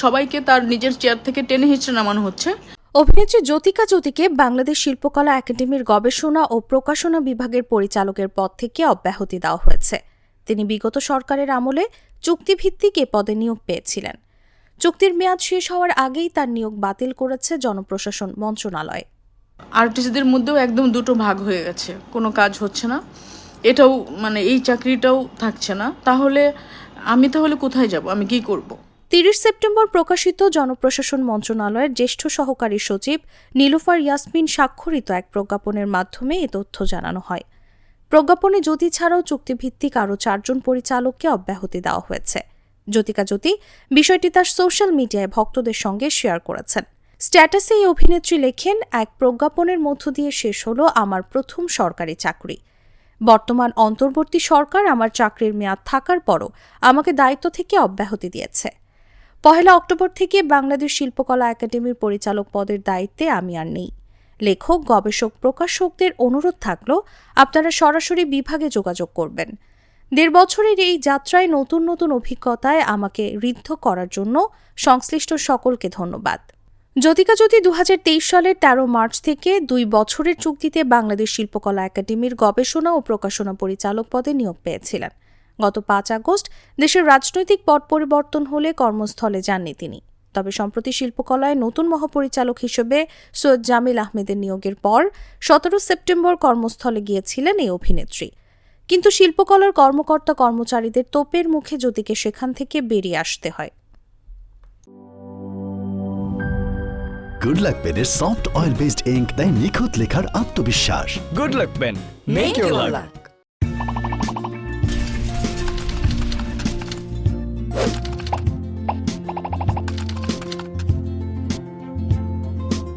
সবাইকে তার নিজের চেয়ার থেকে টেনে হিঁচড়ে নামানো হচ্ছে। অভিনেত্রী জ্যোতিকা জ্যোতিকে বাংলাদেশ শিল্পকলা একাডেমির গবেষণা ও প্রকাশনা বিভাগের পরিচালকের পদ থেকে অব্যাহতি দেওয়া হয়েছে। তিনি বিগত সরকারের আমলে চুক্তিভিত্তিক এ পদে নিয়োগ পেয়েছিলেন। চুক্তির মেয়াদ শেষ হওয়ার আগেই তার নিয়োগ বাতিল করেছে জনপ্রশাসন মন্ত্রণালয়। আর্টিস্টদের মধ্যেও একদম দুটো ভাগ হয়ে গেছে, কোনো কাজ হচ্ছে না, এটাও মানে এই চাকরিটাও থাকছে না। তাহলে আমি কোথায় যাব, আমি কি করব? 30 সেপ্টেম্বর প্রকাশিত জনপ্রশাসন মন্ত্রণালয়ের জ্যেষ্ঠ সহকারী সচিব নীলুফার ইয়াসমিন স্বাক্ষরিত এক প্রজ্ঞাপনের মাধ্যমে এ তথ্য জানানো হয়। প্রজ্ঞাপনে জ্যোতি ছাড়াও চুক্তিভিত্তিক আরও 4 জন পরিচালককে অব্যাহতি দেওয়া হয়েছে। জ্যোতিকা জ্যোতি বিষয়টি তার সোশ্যাল মিডিয়ায় ভক্তদের সঙ্গে শেয়ার করেছেন। স্ট্যাটাসে এই অভিনেত্রী লেখেন, এক প্রজ্ঞাপনের মধ্য দিয়ে শেষ হলো আমার প্রথম সরকারি চাকরি। বর্তমান অন্তর্বর্তী সরকার আমার চাকরির মেয়াদ থাকার পরও আমাকে দায়িত্ব থেকে অব্যাহতি দিয়েছে। 1 অক্টোবর থেকে বাংলাদেশ শিল্পকলা একাডেমির পরিচালক পদের দায়িত্বে আমি আর নেই। লেখক, গবেষক, প্রকাশকদের অনুরোধ থাকলো আপনারা সরাসরি বিভাগে যোগাযোগ করবেন। 1.5 বছরের এই যাত্রায় নতুন নতুন অভিজ্ঞতায় আমাকে ঋদ্ধ করার জন্য সংশ্লিষ্ট সকলকে ধন্যবাদ। জ্যোতিকা জ্যোতি 2023 সালের 13 মার্চ থেকে 2 বছরের চুক্তিতে বাংলাদেশ শিল্পকলা একাডেমির গবেষণা ও প্রকাশনা পরিচালক পদে নিয়োগ পেয়েছিলেন। গত 5 আগস্ট দেশের রাজনৈতিক পট পরিবর্তন হলে কর্মস্থলে যাননি তিনি। তবে সম্প্রতি শিল্পকলায় নতুন মহাপরিচালক হিসেবে সৈয়দ জামিল আহমেদের নিয়োগের পর 17 সেপ্টেম্বর কর্মস্থলে গিয়েছিলেন এই অভিনেত্রী। কিন্তু শিল্পকলার কর্মকর্তা কর্মচারীদের তোপের মুখে জ্যোতিকে সেখান থেকে বেরিয়ে আসতে হয়। গুড লাক পেনের সফট অয়েল বেসড ইঙ্ক দেয় নিখুঁত লেখার আত্মবিশ্বাস। Good luck pen, make your lakh.